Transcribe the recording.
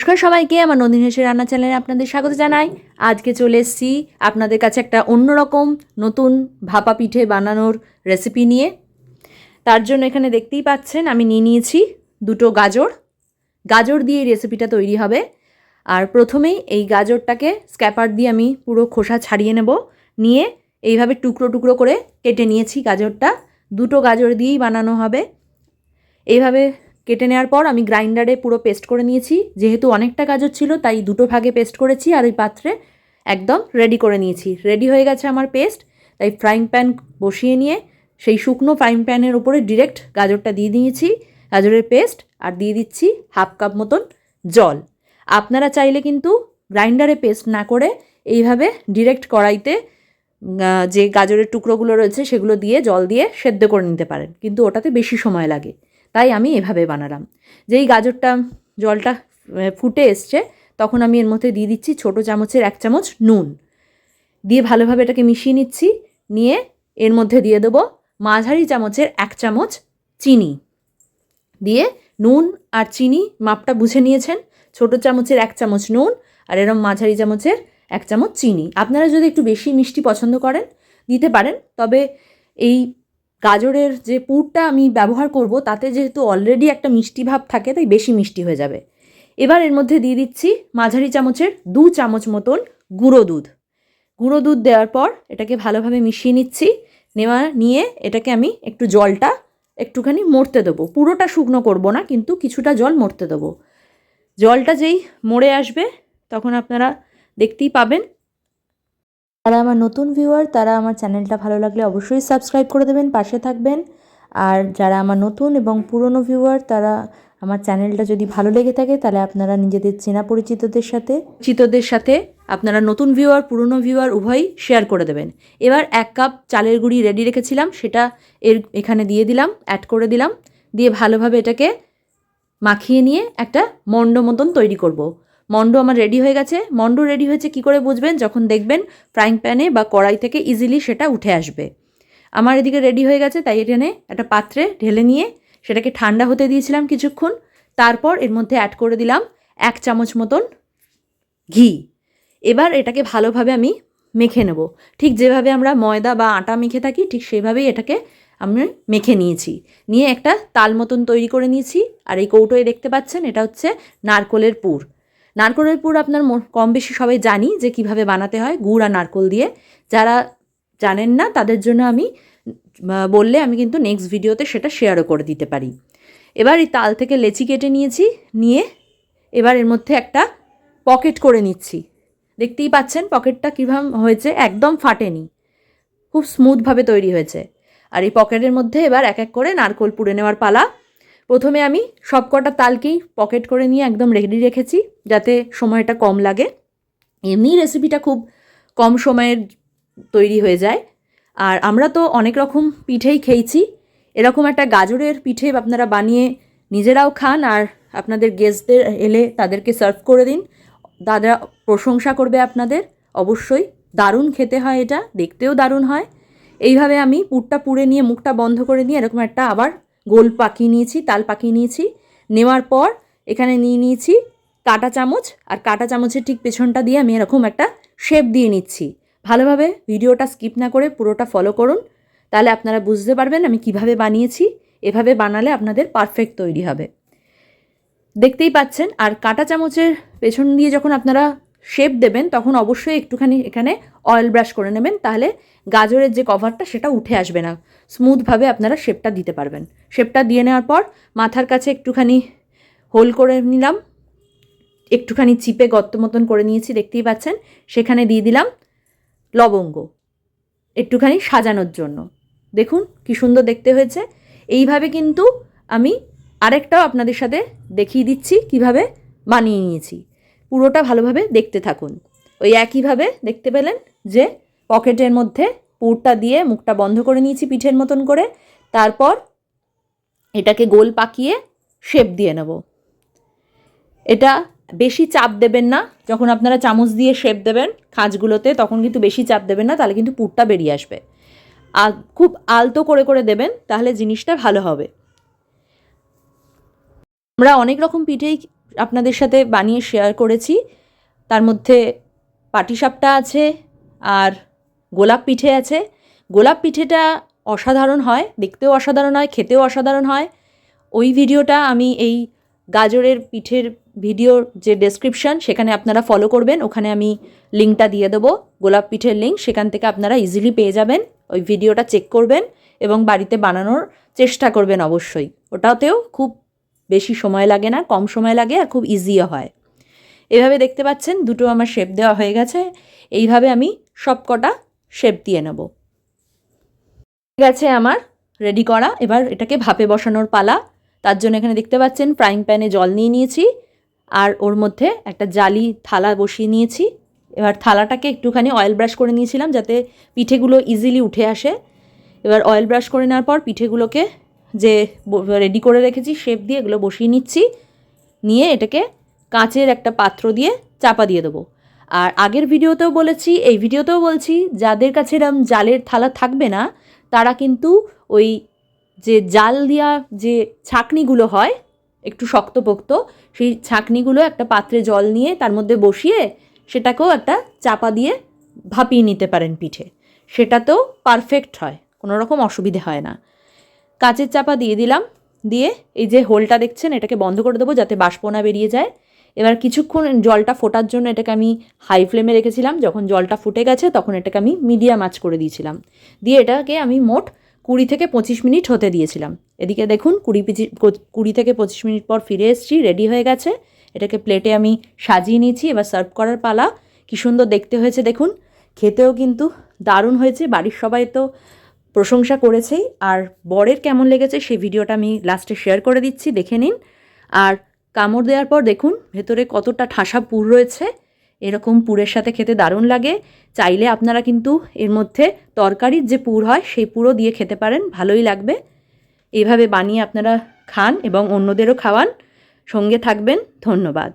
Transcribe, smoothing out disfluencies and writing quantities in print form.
নমস্কার সবাইকে, আমার নন্দিনী হেসের রান্না চ্যানেলে আপনাদের স্বাগত জানাই। আজকে চলে এসেছি আপনাদের কাছে একটা অন্যরকম নতুন ভাপা পিঠে বানানোর রেসিপি নিয়ে। তার জন্য এখানে দেখতেই পাচ্ছেন আমি নিয়ে নিয়েছি দুটো গাজর দিয়ে এই রেসিপিটা তৈরি হবে। আর প্রথমেই এই গাজরটাকে স্ক্যাপার দিয়ে আমি পুরো খোসা ছাড়িয়ে নেব, নিয়ে এইভাবে টুকরো টুকরো করে কেটে নিয়েছি। গাজরটা দুটো গাজর দিয়েই বানানো হবে। এইভাবে কেটে নেওয়ার পর আমি গ্রাইন্ডারে পুরো পেস্ট করে নিয়েছি। যেহেতু অনেকটা গাজর ছিল তাই দুটো ভাগে পেস্ট করেছি, আর ওই পাত্রে একদম রেডি করে নিয়েছি। রেডি হয়ে গেছে আমার পেস্ট। তাই ফ্রাইং প্যান বসিয়ে নিয়ে সেই শুকনো ফ্রাইং প্যানের উপরে ডিরেক্ট গাজরটা দিয়ে দিয়েছি, গাজরের পেস্ট, আর দিয়ে দিচ্ছি হাফ কাপ মতন জল। আপনারা চাইলে কিন্তু গ্রাইন্ডারে পেস্ট না করে এইভাবে ডিরেক্ট কড়াইতে যে গাজরের টুকরোগুলো রয়েছে সেগুলো দিয়ে জল দিয়ে সেদ্ধ করে নিতে পারেন, কিন্তু ওটাতে বেশি সময় লাগে। তাই আমি এভাবে বানালাম। যেই গাজরটা জলটা ফুটে এসছে তখন আমি এর মধ্যে দিয়ে দিচ্ছি ছোটো চামচের 1 চামচ নুন, দিয়ে ভালোভাবে এটাকে মিশিয়ে নিচ্ছি। নিয়ে এর মধ্যে দিয়ে দেবো মাঝারি চামচের 1 চামচ চিনি, দিয়ে নুন আর চিনি মাপটা বুঝে নিয়েছেন। ছোটো চামচের 1 চামচ নুন আর এরম মাঝারি চামচের 1 চামচ চিনি। আপনারা যদি একটু বেশি মিষ্টি পছন্দ করেন দিতে পারেন, তবে এই গাজরের যে পুরটা আমি ব্যবহার করব তাতে যেহেতু অলরেডি একটা মিষ্টি ভাব থাকে তাই বেশি মিষ্টি হয়ে যাবে। এবার এর মধ্যে দিয়ে দিচ্ছি মাঝারি চামচের 2 চামচ মতন গুঁড়ো দুধ দেওয়ার পর এটাকে ভালোভাবে মিশিয়ে নিচ্ছি। নিয়ে এটাকে আমি একটু জলটা একটুখানি মরতে দেবো। পুরোটা শুকনো করব না, কিন্তু কিছুটা জল মরতে দেবো। জলটা যেই মরে আসবে তখন আপনারা দেখতেই পাবেন। যারা আমার নতুন ভিউয়ার তারা আমার চ্যানেলটা ভালো লাগলে অবশ্যই সাবস্ক্রাইব করে দেবেন, পাশে থাকবেন। আর যারা আমার নতুন এবং পুরনো ভিউয়ার তারা আমার চ্যানেলটা যদি ভালো লেগে থাকে তাহলে আপনারা নিজেদের চেনা পরিচিতদের সাথে আপনারা নতুন ভিউয়ার পুরনো ভিউয়ার উভয়ই শেয়ার করে দেবেন। এবার 1 কাপ চালের গুঁড়ি রেডি রেখেছিলাম, সেটা এখানে দিয়ে দিলাম, অ্যাড করে দিলাম। দিয়ে ভালোভাবে এটাকে মাখিয়ে নিয়ে একটা মণ্ড মতন তৈরি করব। মণ্ড আমার রেডি হয়ে গেছে। মণ্ড রেডি হয়েছে কি করে বুঝবেন? যখন দেখবেন ফ্রাইং প্যানে বা কড়াই থেকে ইজিলি সেটা উঠে আসবে। আমার এদিকে রেডি হয়ে গেছে, তাই এখানে একটা পাত্রে ঢেলে নিয়ে সেটাকে ঠান্ডা হতে দিয়েছিলাম কিছুক্ষণ। তারপর এর মধ্যে অ্যাড করে দিলাম 1 চামচ মতন ঘি। এবার এটাকে ভালোভাবে আমি মেখে নেব। ঠিক যেভাবে আমরা ময়দা বা আটা মেখে থাকি ঠিক সেভাবেই এটাকে আমি মেখে নিয়েছি। নিয়ে একটা তাল মতন তৈরি করে নিয়েছি। আর এই কৌটোয় দেখতে পাচ্ছেন এটা হচ্ছে নারকোলের পুর। নারকোলের পুর আপনার কম বেশি সবাই জানি যে কিভাবে বানাতে হয়, গুড় আর নারকোল দিয়ে। যারা জানেন না তাদের জন্য আমি বললে আমি কিন্তু নেক্সট ভিডিওতে সেটা শেয়ারও করে দিতে পারি। এবার এই তাল থেকে লেচি কেটে নিয়ে এবার এর মধ্যে একটা পকেট করে নিচ্ছি। দেখতেই পাচ্ছেন পকেটটা কীভাবে হয়েছে, একদম ফাটেনি, খুব স্মুথভাবে তৈরি হয়েছে। আর এই পকেটের মধ্যে এবার এক এক করে নারকোল পুড়ে নেওয়ার পালা। প্রথমে আমি সব কটা তালকেই পকেট করে নিয়ে একদম রেডি রেখেছি যাতে সময়টা কম লাগে। এমনি রেসিপিটা খুব কম সময়ের তৈরি হয়ে যায়। আর আমরা তো অনেক রকম পিঠেই খেয়েছি, এরকম একটা গাজরের পিঠে আপনারা বানিয়ে নিজেরাও খান আর আপনাদের গেস্টদের এলে তাদেরকে সার্ভ করে দিন। দাদা প্রশংসা করবে আপনাদের। অবশ্যই দারুণ খেতে হয়, এটা দেখতেও দারুণ হয়। এইভাবে আমি পুরটা পুড়ে নিয়ে মুখটা বন্ধ করে নিয়ে এরকম একটা আবার গোল পাকিয়ে নিয়েছি, তাল পাকিয়ে নিয়েছি। নেওয়ার পর এখানে নিয়ে নিয়েছি কাঁটা চামচ, আর কাঁটা চামচের ঠিক পেছনটা দিয়ে আমি এরকম একটা শেপ দিয়ে নিচ্ছি। ভালোভাবে ভিডিওটা স্কিপ না করে পুরোটা ফলো করুন, তাহলে আপনারা বুঝতে পারবেন আমি কিভাবে বানিয়েছি। এভাবে বানালে আপনাদের পারফেক্ট তৈরি হবে, দেখতেই পাচ্ছেন। আর কাঁটা চামচের পেছন দিয়ে যখন আপনারা শেপ দেবেন তখন অবশ্যই একটুখানি এখানে অয়েল ব্রাশ করে নেবেন, তাহলে গাজরের যে কভারটা সেটা উঠে আসবে না, স্মুথভাবে আপনারা শেপটা দিতে পারবেন। শেপটা দিয়ে নেওয়ার পর মাথার কাছে একটুখানি হোল করে নিলাম, একটুখানি চিপে গর্ত মতন করে নিয়েছি দেখতেই পাচ্ছেন। সেখানে দিয়ে দিলাম লবঙ্গ একটুখানি সাজানোর জন্য। দেখুন কি সুন্দর দেখতে হয়েছে। এইভাবে কিন্তু আমি আরেকটাও আপনাদের সাথে দেখিয়ে দিচ্ছি কিভাবে বানিয়ে নিয়েছি। পুরোটা ভালোভাবে দেখতে থাকুন। ওই একইভাবে দেখতে পেলেন যে পকেটের মধ্যে পুরটা দিয়ে মুখটা বন্ধ করে নিয়েছি পিঠের মতন করে। তারপর এটাকে গোল পাকিয়ে শেপ দিয়ে নেব। এটা বেশি চাপ দেবেন না, যখন আপনারা চামচ দিয়ে শেপ দেবেন খাঁজগুলোতে তখন কিন্তু বেশি চাপ দেবেন না, তাহলে কিন্তু পুরটা বেরিয়ে আসবে। আর খুব আলতো করে করে দেবেন, তাহলে জিনিসটা ভালো হবে। আমরা অনেক রকম পিঠেই আপনাদের সাথে বানিয়ে শেয়ার করেছি। তার মধ্যে পাটিসাপটা আছে আর গোলাপ পিঠে আছে। গোলাপ পিঠেটা অসাধারণ হয়, দেখতেও অসাধারণ হয়, খেতেও অসাধারণ হয়। ওই ভিডিওটা আমি এই গাজরের পিঠের ভিডিওর যে ডেসক্রিপশান সেখানে আপনারা ফলো করবেন, ওখানে আমি লিঙ্কটা দিয়ে দেবো, গোলাপ পিঠের লিঙ্ক, সেখান থেকে আপনারা ইজিলি পেয়ে যাবেন। ওই ভিডিওটা চেক করবেন এবং বাড়িতে বানানোর চেষ্টা করবেন অবশ্যই। ওটাতেও খুব বেশি সময় লাগে না, কম সময় লাগে আর খুব ইজিও হয়। এভাবে দেখতে পাচ্ছেন দুটো আমার শেপ দেওয়া হয়ে গেছে। এইভাবে আমি সব কটা শেপ দিয়ে নেব। ঠিক আছে আমার রেডি করা। এবার এটাকে ভাপে বসানোর পালা। তার জন্য এখানে দেখতে পাচ্ছেন ফ্রাইং প্যানে জল নিয়ে নিয়েছি আর ওর মধ্যে একটা জালি থালা বসিয়ে নিয়েছি। এবার থালাটাকে একটুখানি অয়েল ব্রাশ করে নিয়েছিলাম যাতে পিঠেগুলো ইজিলি উঠে আসে। এবার অয়েল ব্রাশ করে নেওয়ার পর পিঠেগুলোকে যে রেডি করে রেখেছি শেপ দিয়ে এগুলো বসিয়ে নিচ্ছি। নিয়ে এটাকে কাঁচের একটা পাত্র দিয়ে চাপা দিয়ে দেবো। আর আগের ভিডিওতেও বলেছি, এই ভিডিওতেও বলছি, যাদের কাছে এরম জালের থালা থাকবে না তারা কিন্তু ওই যে জাল দেওয়া যে ছাঁকনিগুলো হয় একটু শক্তপোক্ত, সেই ছাঁকনিগুলো একটা পাত্রে জল নিয়ে তার মধ্যে বসিয়ে সেটাকেও একটা চাপা দিয়ে ভাপিয়ে নিতে পারেন পিঠে। সেটাতেও পারফেক্ট হয়, কোনো রকম অসুবিধে হয় না। কাঁচের চাপা দিয়ে দিলাম, দিয়ে এই যে হোলটা দেখছেন এটাকে বন্ধ করে দেবো যাতে বাষ্প না বেরিয়ে যায়। এবার কিছুক্ষণ জলটা ফোটার জন্য এটাকে আমি হাই ফ্লেমে রেখেছিলাম। যখন জলটা ফুটে গেছে তখন এটাকে আমি মিডিয়াম আঁচ করে দিয়েছিলাম। দিয়ে এটাকে আমি মোট 20 থেকে 25 মিনিট হতে দিয়েছিলাম। এদিকে দেখুন 20 থেকে 25 মিনিট পর ফিরে এসেছি, রেডি হয়ে গেছে। এটাকে প্লেটে আমি সাজিয়ে নিয়েছি। এবার সার্ভ করার পালা। কী সুন্দর দেখতে হয়েছে দেখুন, খেতেও কিন্তু দারুণ হয়েছে। বাড়ির সবাই তো প্রশংসা করেছেই। আর বরের কেমন লেগেছে সেই ভিডিওটা আমি লাস্টে শেয়ার করে দিচ্ছি, দেখে নিন। আর কামড় দেওয়ার পর দেখুন ভেতরে কতটা ঠাসা পুর রয়েছে। এরকম পুরের সাথে খেতে দারুণ লাগে। চাইলে আপনারা কিন্তু এর মধ্যে তরকারির যে পুর হয় সেই পুরও দিয়ে খেতে পারেন, ভালোই লাগবে। এইভাবে বানিয়ে আপনারা খান এবং অন্যদেরও খাওয়ান। সঙ্গে থাকবেন। ধন্যবাদ।